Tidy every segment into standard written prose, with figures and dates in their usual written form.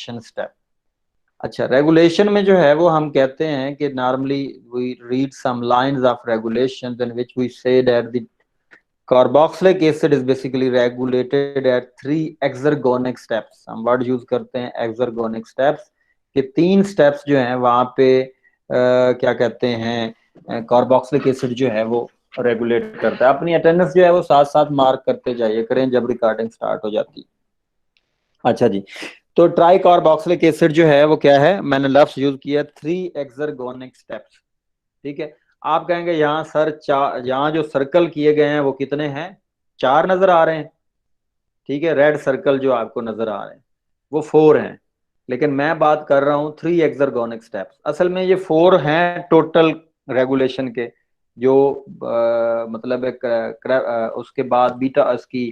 Regulation step. अच्छा, regulation में जो है वो हम कहते हैं कि normally we read some lines of regulation in which we say that the carboxylic acid is basically regulated at 3 exergonic steps. हम वर्ड यूज करते हैं एक्सर्गोनिक स्टेप्स, कि 3 स्टेप्स जो हैं वहां पे क्या कहते हैं कार्बोक्सिलिक एसिड जो है वो रेगुलेट करता है। अपनी अटेंडेंस जो है वो साथ साथ मार्क करते जाइए करें जब रिकॉर्डिंग स्टार्ट हो जाती है। अच्छा जी, तो ट्राई कार्बोक्सिलिक एसिड जो है वो क्या है, मैंने लफ्ज यूज किया 3 एक्सर्गोनिक स्टेप्स। ठीक है, आप कहेंगे यहाँ सर यहाँ जो सर्कल किए गए हैं वो कितने हैं, 4 नजर आ रहे हैं। ठीक है, रेड सर्कल जो आपको नजर आ रहे हैं वो 4 हैं, लेकिन मैं बात कर रहा हूँ 3 एक्सर्गोनिक स्टेप्स। असल में ये 4 हैं टोटल रेगुलेशन के, जो मतलब उसके बाद बीटा उसकी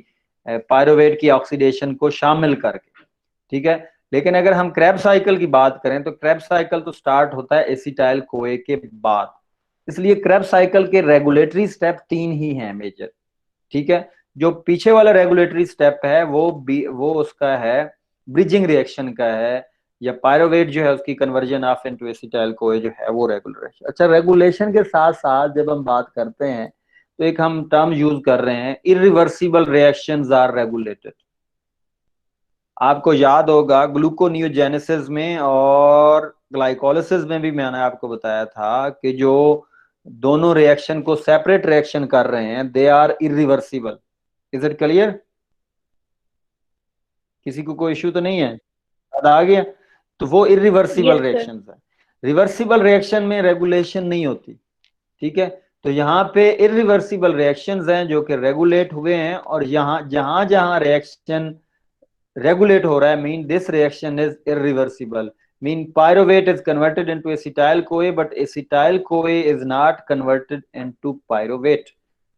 पायरोवेट की ऑक्सीडेशन को शामिल करके। ठीक है, लेकिन अगर हम क्रेब्स साइकिल की बात करें तो क्रेब्स साइकिल तो स्टार्ट होता है एसिटाइल कोए के बाद, इसलिए क्रेब्स साइकिल के रेगुलेटरी स्टेप 3 ही हैं मेजर। ठीक है, जो पीछे वाला रेगुलेटरी स्टेप है वो उसका है ब्रिजिंग रिएक्शन का है, या पायरोवेट जो है उसकी conversion of into acetyl CoA जो है वो रेगुलेशन। अच्छा, रेगुलेशन के साथ साथ जब हम बात करते हैं तो एक हम टर्म यूज कर रहे हैं, इरिवर्सिबल रिएक्शंस आर रेगुलेटेड। आपको याद होगा ग्लूकोनियोजेनेसिस में और ग्लाइकोलिसिस में भी मैंने आपको बताया था कि जो दोनों रिएक्शन को सेपरेट रिएक्शन कर रहे हैं they are irreversible. Is it clear? किसी को कोई इश्यू तो नहीं है, याद आ गया? तो वो इरिवर्सिबल यस सर। रिएक्शंस है। रिवर्सिबल रिएक्शन में रेगुलेशन नहीं होती। ठीक है, तो यहाँ पे इरिवर्सिबल रिएक्शंस हैं जो कि रेगुलेट हुए हैं, और यहाँ जहां जहां रिएक्शन regulate हो रहा है mean this reaction is irreversible, mean pyruvate is converted into acetyl CoA but acetyl CoA is not converted into pyruvate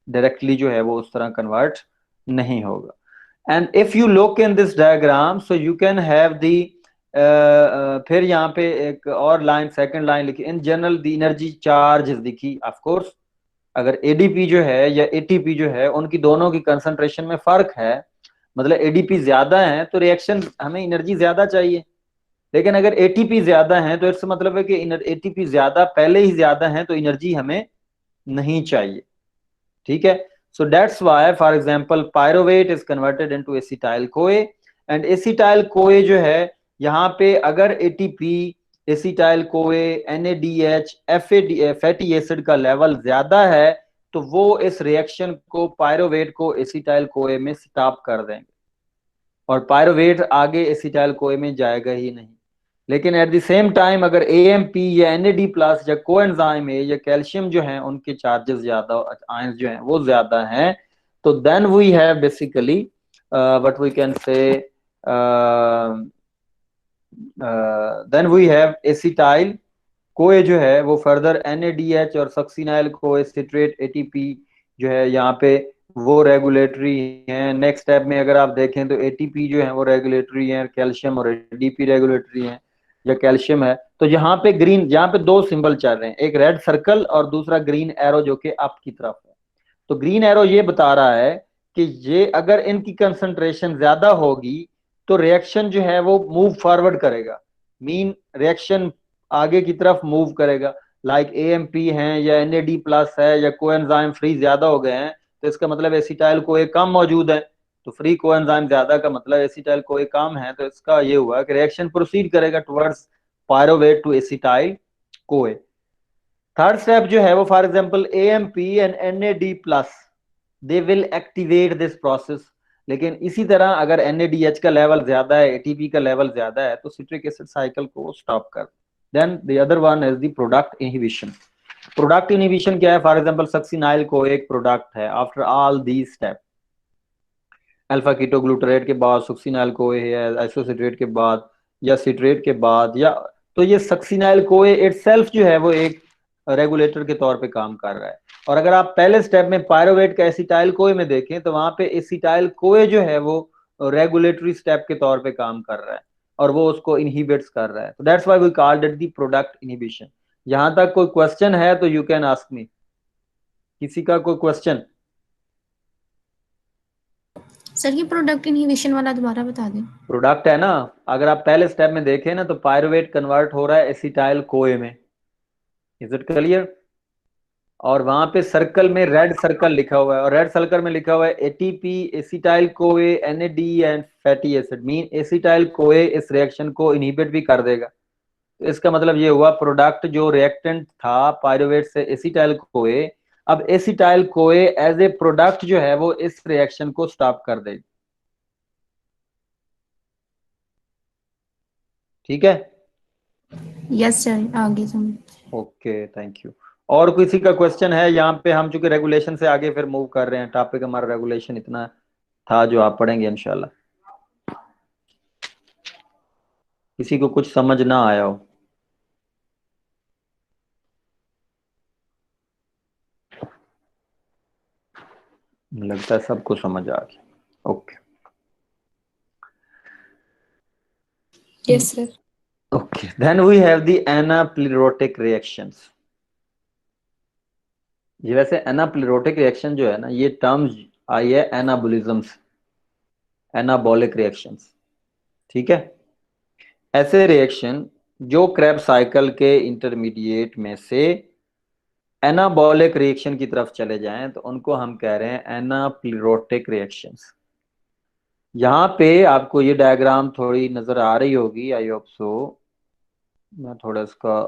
directly, जो है वो उस तरह convert नहीं होगा। and if you look in this diagram so you can have the फिर यहाँ पे एक और लाइन सेकंड लाइन लिखी, in general the energy charge दिखी। ऑफ कोर्स अगर एडीपी जो है या एटीपी जो है उनकी दोनों की कंसंट्रेशन में फर्क है, मतलब एडीपी ज्यादा है तो रिएक्शन हमें एनर्जी ज्यादा चाहिए, लेकिन अगर एटीपी ज्यादा है तो इसका मतलब है कि एटीपी ज्यादा पहले ही ज्यादा है तो एनर्जी हमें नहीं चाहिए। ठीक है, so that's why for example pyruvate is converted into acetyl CoA, and acetyl CoA जो है यहाँ पे अगर ATP acetyl CoA NADH fatty acid का लेवल ज्यादा है तो वो इस रिएक्शन को पायरोवेट को एसिटाइल कोए में स्टॉप कर देंगे और पायरोवेट आगे एसिटाइल कोए में जाएगा ही नहीं। लेकिन एट द सेम टाइम अगर एएमपी या एनएडी प्लस या कोएंजाइम ए या कैल्शियम जो है उनके चार्जेस ज्यादा, आयंस जो हैं वो ज्यादा हैं, तो then we have basically what we can say then we have acetyl CoA जो है वो फर्दर एनएडीएच और सक्सिनाइल कोए सिट्रेट एटीपी जो है यहाँ पे वो रेगुलेटरी हैं। नेक्स्ट स्टेप में अगर आप देखें तो एटीपी जो है वो रेगुलेटरी है, कैल्शियम और एडीपी रेगुलेटरी है या कैल्शियम है। तो यहाँ पे ग्रीन, यहाँ पे 2 सिंबल चल रहे हैं, एक रेड सर्कल और दूसरा ग्रीन एरो जो कि अप की तरफ है। तो ग्रीन एरो ये बता रहा है कि ये अगर इनकी कंसंट्रेशन ज्यादा होगी तो रिएक्शन जो है वो मूव फॉरवर्ड करेगा, मीन रिएक्शन आगे की तरफ मूव करेगा। लाइक एएमपी हैं या एनएडी प्लस है या कोएंजाइम फ्री ज्यादा हो गए हैं तो इसका मतलब एसिटाइल कोए कम मौजूद है, तो फ्री कोएंजाइम ज्यादा का मतलब एसिटाइल कोए कम है, तो इसका ये हुआ कि रिएक्शन प्रोसीड करेगा towards pyruvate to acetyl CoA. Third step जो है वो for example AMP and NAD plus they will activate this process, लेकिन इसी तरह अगर एनएडीएच का लेवल ज्यादा है, एटीपी का लेवल ज्यादा है तो सिट्रिक एसिड साइकिल को स्टॉप कर। Then the other one is the product inhibition. Product inhibition क्या है? फॉर एग्जांपल सक्सिनाइल को एक प्रोडक्ट है after all these step, alpha ketoglutarate के बाद सक्सिनाइल कोए है, आइसोसिट्रेट के बाद या सिट्रेट के बाद, या तो ये सक्सिनाइल कोए इटसेल्फ जो है वो एक रेगुलेटर के तौर पे काम कर रहा है। और अगर आप पहले स्टेप में पायरोवेट का एसिटाइल कोए में देखें तो वहां पे एसिटाइल कोए जो है वो रेगुलेटरी स्टेप के तौर पे काम कर रहा है और वो उसको इनहिबिट्स कर रहा है, तो that's why we called it the product inhibition. यहां तक कोई क्वेश्चन है तो यू कैन आस्क मी, किसी का कोई क्वेश्चन? सर ये प्रोडक्ट इनहिबिशन वाला दोबारा बता दें। प्रोडक्ट है ना, अगर आप पहले स्टेप में देखें ना तो पायरुवेट कन्वर्ट हो रहा है एसिटाइल कोए में। Is it clear? और वहां पे सर्कल में रेड सर्कल लिखा हुआ है, और रेड सर्कल में लिखा हुआ है ATP acetyl CoA NAD and fatty acid. Mean acetyl CoA इस रिएक्शन को इनहिबिट भी कर देगा। तो इसका मतलब ये हुआ प्रोडक्ट जो रिएक्टेंट था पायरुवेट से एसिटाइल कोए, अब acetyl CoA as a product जो है वो इस रिएक्शन को स्टॉप कर देगा। ठीक है? यस सर, आगे समझ। Okay, thank you. और किसी का क्वेश्चन है? यहाँ पे हम चूंकि रेगुलेशन से आगे फिर मूव कर रहे हैं, टॉपिक हमारा रेगुलेशन इतना था जो आप पढ़ेंगे इंशाल्लाह। किसी को कुछ समझ ना आया हो? लगता है सबको समझ आ गया। Okay yes sir. Okay, then we have the anaplerotic reactions. ये वैसे एनाप्लेरोटिक रिएक्शन जो है ना, ये टर्म्स आई है एनाबोलिज्म्स, एनाबॉलिक रिएक्शंस। ठीक है? ऐसे रिएक्शन जो क्रेब्स साइकिल के इंटरमीडिएट में से एनाबॉलिक रिएक्शन की तरफ चले जाएं तो उनको हम कह रहे हैं एनाप्लेरोटिक रिएक्शंस। यहाँ पे आपको ये डायग्राम थोड़ी नजर आ रही होगी, आई होप सो। मैं थोड़ा इसका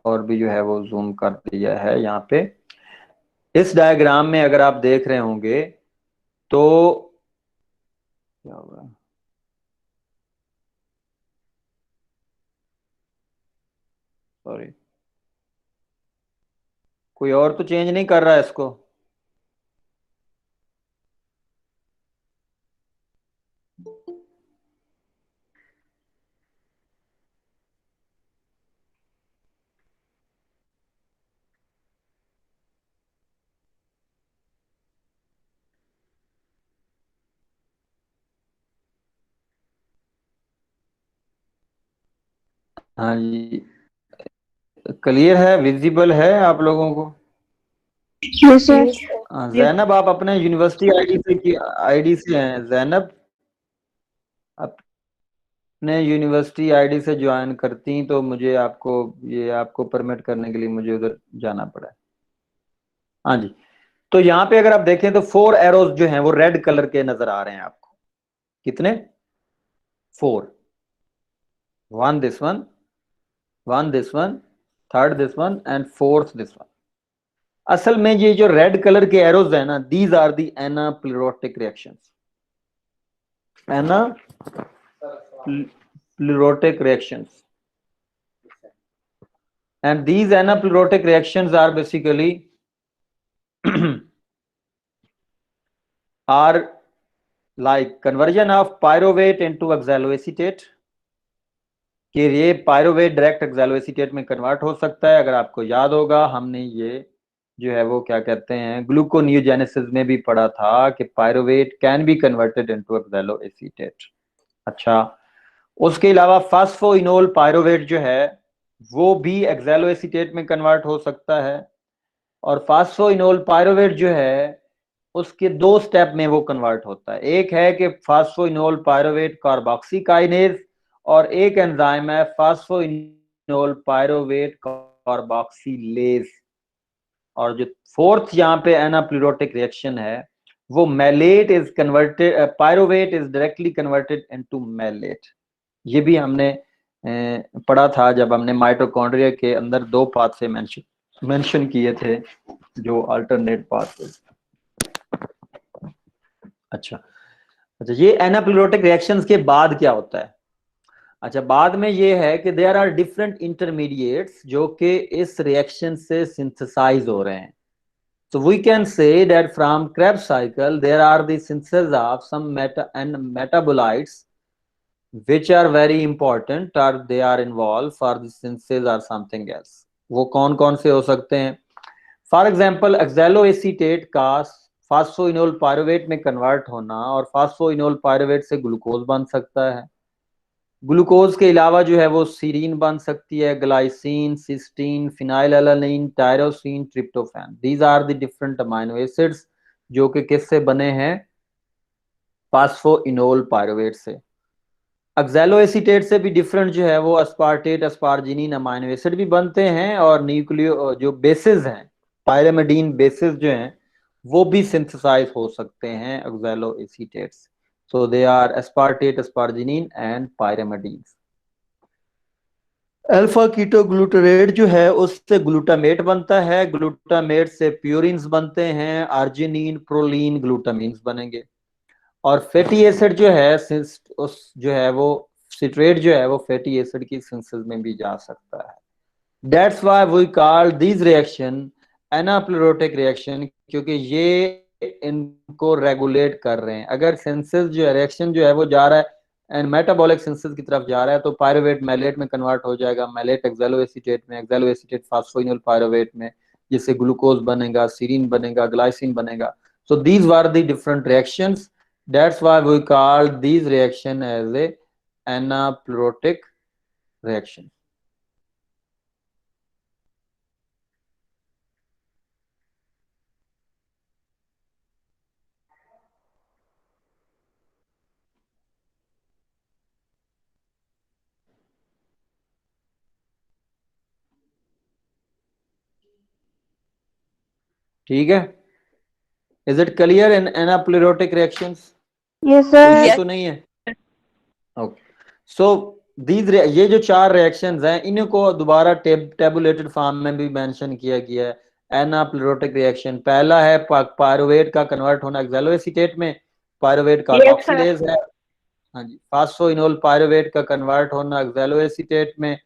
और भी जो है वो जूम कर दिया है यहाँ पे। इस डायग्राम में अगर आप देख रहे होंगे तो क्या होगा, सॉरी, कोई और तो चेंज नहीं कर रहा है इसको? हाँ जी, क्लियर है, विजिबल है आप लोगों को? Yes sir. हाँ, जैनब आप अपने यूनिवर्सिटी आईडी से हैं जैनब? अपने यूनिवर्सिटी आईडी से ज्वाइन करती तो मुझे आपको परमिट करने के लिए मुझे उधर जाना पड़ा है। हाँ जी, तो यहाँ पे अगर आप देखें तो 4 एरोज जो हैं वो रेड कलर के नजर आ रहे हैं आपको। कितने? 4। One this one this one, third this one and fourth this one. असल में ये जो रेड कलर के एरोज है ना, these are the anaplerotic reactions. Anaplerotic reactions, and these anaplerotic reactions are basically are like conversion of pyruvate into oxaloacetate। कि ये pyruvate direct एक्सैलोएसीटेट में कन्वर्ट हो सकता है। अगर आपको याद होगा हमने ये जो है वो क्या कहते हैं ग्लूकोनियोजेनेसिस में भी पढ़ा था कि pyruvate can be converted into oxaloacetate. अच्छा, उसके अलावा फास्फोइनोल पायरोवेट जो है वो भी एक्सैलोएसीटेट में कन्वर्ट हो सकता है। और फास्फोइनोल पायरोवेट जो है उसके 2 स्टेप में वो कन्वर्ट होता है। एक है कि फास्फोइनोल पायरोवेट कार्बोक्सी काइनेज, और एक एंजाइम है फास्फोइनोल पायरोवेट कार्बोक्सिलेज। और जो फोर्थ यहाँ पे एनाप्लेरोटिक रिएक्शन है वो malate is converted, pyruvate is directly converted into malate. ये भी हमने पढ़ा था जब हमने माइटोकॉन्ड्रिया के अंदर 2 पाथ से मेंशन किए थे, जो अल्टरनेट पाथ। अच्छा अच्छा, ये एनाप्लेरोटिक रिएक्शंस के बाद क्या होता है? अच्छा, बाद में ये है कि देयर आर डिफरेंट इंटरमीडिएट्स जो कि इस रिएक्शन से सिंथेसाइज हो रहे हैं। So we can say that from Krebs cycle there are the synthesis of some metabolites which are very important or they are involved for the synthesis or something else। वो कौन कौन से हो सकते हैं? फॉर एग्जाम्पल एक्सैलोएसीटेट का phosphoenol pyruvate में convert होना, और फास्फोइनोल पायरुवेट से ग्लूकोज बन सकता है। ग्लूकोज के अलावा जो है वो सीरीन बन सकती है, glycine, cysteine, phenylalanine, tyrosine, tryptophan. These are the different amino acids जो कि किससे बने हैं? फास्फोइनोल पायरुवेट से। ऑक्सैलोएसीटेट से भी डिफरेंट जो है वो अस्पार्टेट, अस्पार्जिनिन, अमाइनो एसिड भी बनते हैं, और न्यूक्लियो जो बेसिस हैं, पायरिमिडीन बेसिस जो हैं, वो भी सिंथेसाइज हो सकते हैं ऑक्सैलोएसीटेट से। So they are aspartate, asparagine and pyrimidine. Alpha ketoglutarate जो है उससे ग्लूटामेट बनता है, ग्लूटामेट से प्यूरिन्स बनते हैं, आर्जिनिन, प्रोलीन, ग्लूटामिन्स बनेंगे। और फैटी एसिड जो है उस जो है वो सिट्रेट जो है वो फैटी एसिड की सिंथेसिस में भी जा सकता है। That's why we call this reaction anaplerotic reaction, क्योंकि ये इनको रेगुलेट कर रहे हैं। अगर सिंथेसिस जो है रिएक्शन जो है वो जा रहा है एंड मेटाबॉलिक सिंथेसिस की तरफ जा रहा है, तो पायरुवेट मैलेट में कन्वर्ट हो जाएगा, मैलेट एक्सैलोएसीटेट में, एक्सैलोएसीटेट फास्फोइनोल पायरुवेट में, जिससे ग्लूकोज बनेगा, सीरीन बनेगा, ग्लाइसिन बनेगा। So these were the different reactions. That's why we call these reaction as a anaplerotic reaction. ठीक है? Is it clear in anaplerotic reactions? Yes, कोई sir. इशू तो नहीं है? ओके, सो ये जो 4 रिएक्शंस हैं, इनको दोबारा टेबुलेटेड फॉर्म में भी मेंशन किया गया है। एनाप्लेरोटिक रिएक्शन पहला है पायरुवेट का कन्वर्ट होना एक्सैलोएसीटेट में, पायरुवेट कार्बोक्सिलेज है। हाँ जी, फास्फोइनोल पायरुवेट का कन्वर्ट होना एक्सैलोएसीटेट में,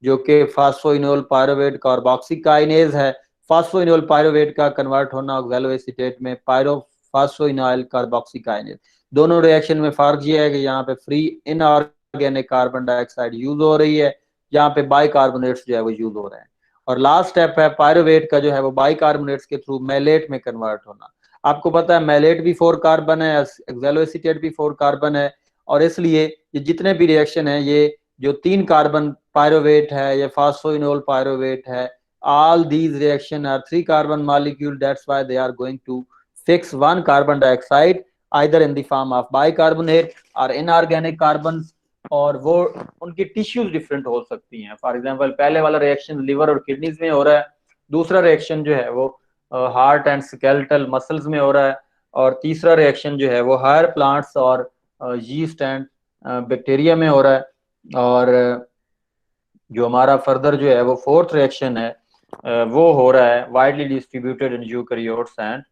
जो कि फास्फोइनोल पायरुवेट कार्बोक्सिकाइनेज है। फास्फोइनोल पायरुवेट का कन्वर्ट होना एक्सैलोएसीटेट में, फास्फोइनोल कार्बोक्सिकाइनेज। दोनों रिएक्शन में फर्क ये है कि यहाँ पे free inorganic carbon dioxide use हो रही है, यहाँ पे बाइकार्बोनेट्स जो है वो यूज हो रहे हैं। और लास्ट स्टेप है पायरुवेट का जो है वो बाइकार्बोनेट्स के थ्रू मैलेट में कन्वर्ट होना। आपको पता है मैलेट भी 4 कार्बन है, एक्सैलोएसीटेट भी 4 कार्बन है, और इसलिए ये जितने भी रिएक्शन है, ये जो 3 कार्बन पायरुवेट है, ये फास्फोइनोल पायरुवेट है, all these reaction are 3 carbon molecule, that's why they are going to fix 1 carbon dioxide either in the form of bicarbonate or inorganic carbons, और वो उनकी टिश्यूज डिफरेंट हो सकती हैं। फॉर एग्जांपल पहले वाला रिएक्शन लिवर और किडनीज में हो रहा है, दूसरा रिएक्शन जो है वो हार्ट एंड स्केलेटल मसल्स में हो रहा है, और तीसरा रिएक्शन जो है वो हायर प्लांट्स और यीस्ट एंड बैक्टीरिया में हो रहा है, और जो हमारा फर्दर जो है वो फोर्थ रिएक्शन है वो हो रहा है widely distributed in eukaryotes and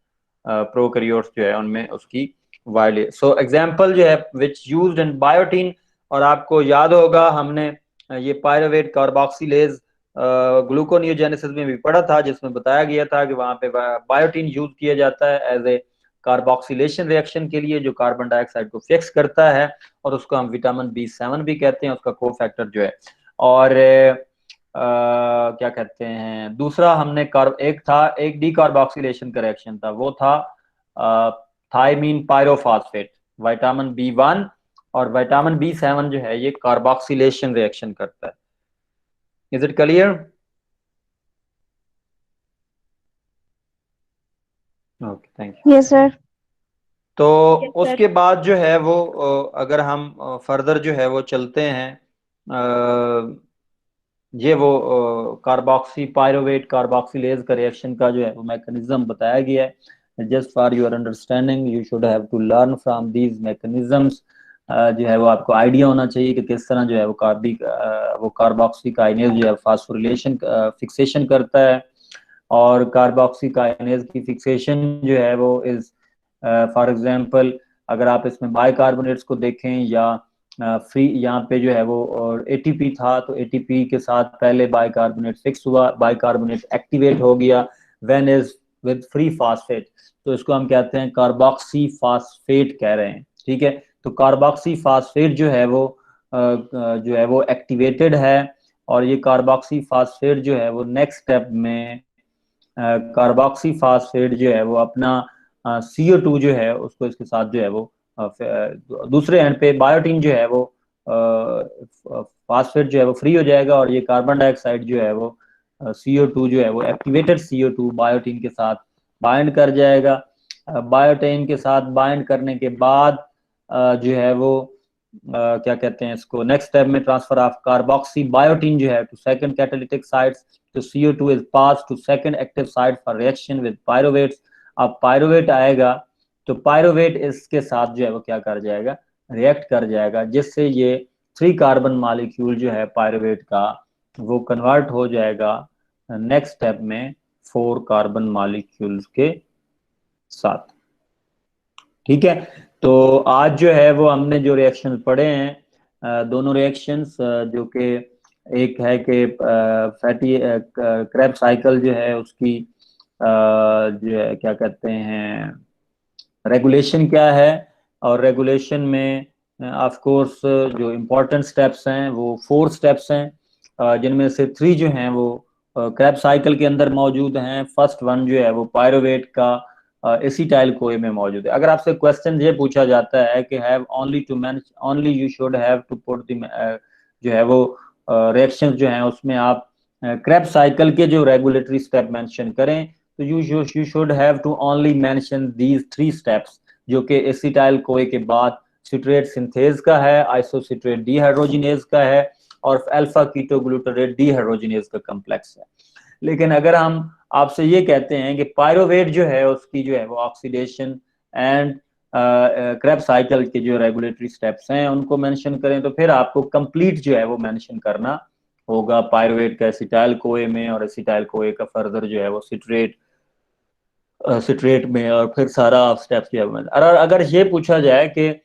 prokaryotes जो है उनमें उसकी वाइडली। सो एग्जांपल जो है विच यूज्ड इन बायोटीन, और आपको याद होगा हमने ये पायरुवेट कार्बोक्सिलेज ग्लूकोनियोजेनेसिस में भी पढ़ा था, जिसमें बताया गया था कि वहां पे बायोटीन यूज किया जाता है एज ए कार्बोक्सिलेशन रिएक्शन के लिए, जो कार्बन डाइऑक्साइड को फिक्स करता है, और उसको हम विटामिन B7 भी कहते हैं, उसका कोफैक्टर जो है। और क्या कहते हैं, दूसरा हमने एक डीकार्बोक्सिलेशन का रिएक्शन था, वो था थायमीन पायरोफॉस्फेट, विटामिन B1 और विटामिन B7 जो है ये कार्बोक्सिलेशन रिएक्शन करता है। Is it clear? Okay, thank you. Yes, sir. तो उसके बाद जो है वो अगर हम फर्दर जो है वो चलते हैं, ये वो कार्बोक्सी पायरुवेट कार्बोक्सिलेज का रिएक्शन का जो है वो मैकेनिज्म बताया गया है। Just for your understanding you should have to learn from these mechanisms. जो है वो आपको आइडिया होना चाहिए कि किस तरह जो है वो कार्बोक्सी काइनेज जो है फास्फोरिलेशन फिक्सेशन करता है, और कार्बोक्सी काइनेज की फिक्सेशन जो है वो इज फॉर एग्जांपल अगर आप इसमें बाइकार्बोनेट्स को देखें या फ्री, यहाँ पे जो है वो और एटीपी था, तो एटीपी के साथ पहले बाइकार्बोनेट फिक्स हुआ, बाइकार्बोनेट एक्टिवेट हो गया when is with free phosphate, तो इसको हम कहते हैं कार्बोक्सी फास्फेट कह रहे हैं। ठीक है, तो कार्बोक्सी फास्फेट जो है वो एक्टिवेटेड है, और ये कार्बोक्सी फास्फेट जो है वो नेक्स्ट स्टेप में कार्बोक्सी फास्फेट जो है वो अपना CO2 जो है उसको इसके साथ जो है वो दूसरे एंड पे बायोटीन जो है वो फास्फेट जो है वो फ्री हो जाएगा, और ये कार्बन डाइऑक्साइड जो है वो CO2 जो है वो एक्टिवेटेड CO2 बायोटीन के साथ बाइंड कर जाएगा। बायोटीन के साथ बाइंड करने के बाद जो है वो क्या कहते हैं इसको, नेक्स्ट स्टेप में ट्रांसफर ऑफ कार्बोक्सी बायोटीन जो है टू सेकंड कैटालिटिक साइट्स, तो CO2 is pass to second active site for reaction with pyruvates. अब पायरोवेट आएगा तो पायरोवेट इसके साथ जो है वो क्या कर जाएगा, रिएक्ट कर जाएगा, जिससे ये 3 कार्बन मॉलिक्यूल जो है पायरोवेट का वो कन्वर्ट हो जाएगा नेक्स्ट स्टेप में 4 कार्बन मॉलिक्यूल्स के साथ। ठीक है, तो आज जो है वो हमने जो रिएक्शन पढ़े हैं, दोनों रिएक्शंस जो कि एक है कि फैटी क्रेब्स साइकिल जो है उसकी जो है क्या कहते हैं रेगुलेशन क्या है, और रेगुलेशन में ऑफ कोर्स जो इम्पोर्टेंट स्टेप्स हैं वो 4 स्टेप्स हैं, जिनमें से 3 जो हैं वो क्रेब्स साइकिल के अंदर मौजूद हैं। फर्स्ट वन जो है वो पायरोवेट का एसिटाइल कोए में मौजूद है। अगर आपसे क्वेश्चन ये पूछा जाता है कि have only to manage only you should have to put the जो है वो रिएक्शंस जो हैं उसमें आप क्रेब्स साइकिल के जो रेगुलेटरी स्टेप मेंशन करें, तो you should have to only mention these 3 steps, जो कि एसिटाइल कोए के बाद सिट्रेट सिंथेज का है, आइसोसिट्रेट डीहाइड्रोजिनेज का है, और अल्फा कीटोग्लूटारेट डीहाइड्रोजिनेज का कॉम्प्लेक्स है। लेकिन अगर हम आपसे ये कहते हैं कि पायरोवेट जो है उसकी जो है वो ऑक्सीडेशन एंड क्रेब्स साइकिल के जो रेगुलेटरी स्टेप्स हैं उनको मेंशन करें, तो फिर आपको कंप्लीट जो है वो मेंशन करना होगा पायरोवेट का एसिटाइल कोए में, और एसिटाइल कोए का फर्दर जो है वो सिट्रेट में, और फिर सारा स्टेप्स जो है। अगर ये पूछा जाए कि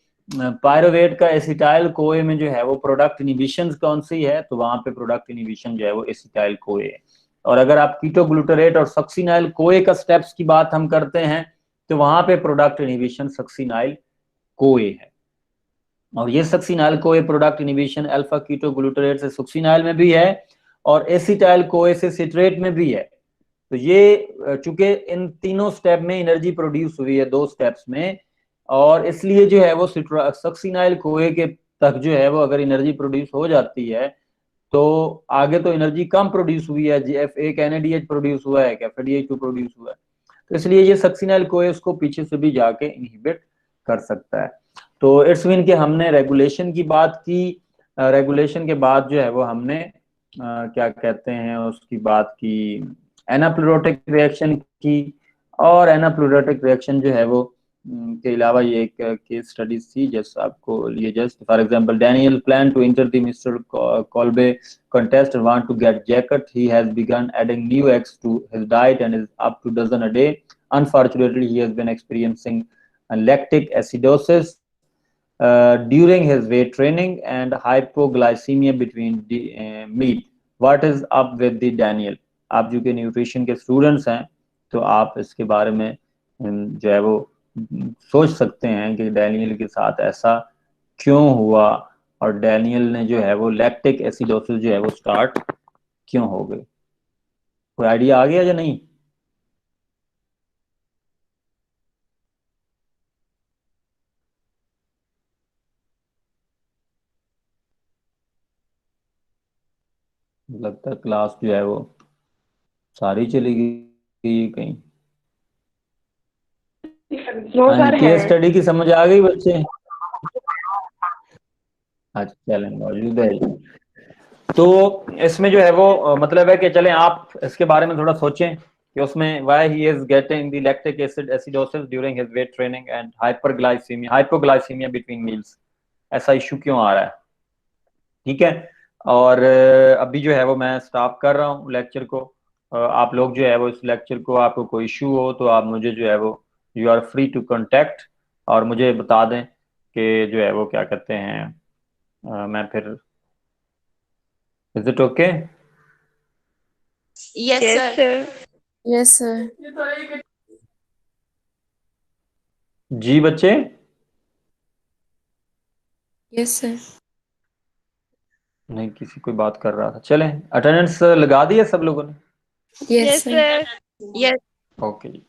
पायरोवेट का एसिटाइल कोए में जो है वो प्रोडक्ट इनिबिशन कौन सी है, तो वहां पे प्रोडक्ट इनिबिशन जो है वो एसिटाइल कोए है। और अगर आप कीटोग्लूटारेट और सक्सिनाइल कोए का स्टेप्स की बात हम करते हैं, तो वहां पे प्रोडक्ट इनिबिशन सक्सिनाइल कोए है। और ये सक्सिनाइल कोए प्रोडक्ट इनिबिशन अल्फा कीटोग्लूटारेट से सक्सिनाइल में भी है, और एसिटाइल कोए से सिट्रेट में भी है। तो ये चूंकि इन तीनों स्टेप में एनर्जी प्रोड्यूस हुई है 2 स्टेप्स में, और इसलिए जो है वो सक्सिनाइल कोए के तक जो है वो अगर एनर्जी प्रोड्यूस हो जाती है, तो आगे तो एनर्जी कम प्रोड्यूस हुई है, एक NADH प्रोड्यूस हुआ है, क्या FADH2 प्रोड्यूस हुआ है, तो इसलिए ये सक्सिनाइल कोए उसको पीछे से भी जाके इनहिबिट कर सकता है। तो इट्स मीन कि हमने रेगुलेशन की बात की, रेगुलेशन के बाद जो है वो हमने क्या कहते हैं उसकी बात की, एनाप्लोरोटिक रिएक्शन की, और एनाप्लोरोटिक रिएक्शन जो है वो के अलावा ये एक केस स्टडीज थी जैसे आपको लिए, just for example Daniel plan to enter the mister Colby contest and want to get jacket. He has begun adding new eggs to his diet and is up to dozen a day. Unfortunately, he has been experiencing lactic acidosis during his weight training and hypoglycemia between the meat. What is up with the Daniel? आप जो कि nutrition के students हैं, तो आप इसके बारे में जो है वो सोच सकते हैं कि डैनियल के साथ ऐसा क्यों हुआ, और डैनियल ने जो है वो लैक्टिक एसिडोसिस जो है वो स्टार्ट क्यों हो गई। कोई आइडिया आ गया या नहीं? लगता है क्लास जो है वो सारी चली गई कहीं। केस स्टडी की समझ आ गई बच्चे? अच्छा चलें, मौजूद है। तो इसमें जो है वो मतलब है कि चलें आप इसके बारे में थोड़ा सोचें कि उसमें why he is getting the lactic acid acidosis during his weight training and hypoglycemia between meals, ऐसा इशू क्यों आ रहा है। ठीक है, और अभी जो है वो मैं स्टॉप कर रहा हूँ लेक्चर को। आप लोग जो है वो इस लेक्चर को, आपको कोई इशू हो तो आप मुझे जो है वो you are free to contact, और मुझे बता दें कि जो है वो क्या कहते हैं मैं फिर, is it okay? Yes, sir. Yes, sir. जी बच्चे? Yes, sir. नहीं, किसी कोई बात कर रहा था। चलें, अटेंडेंस लगा दिया सब लोगों ने? Yes, sir. Yes. ओके जी।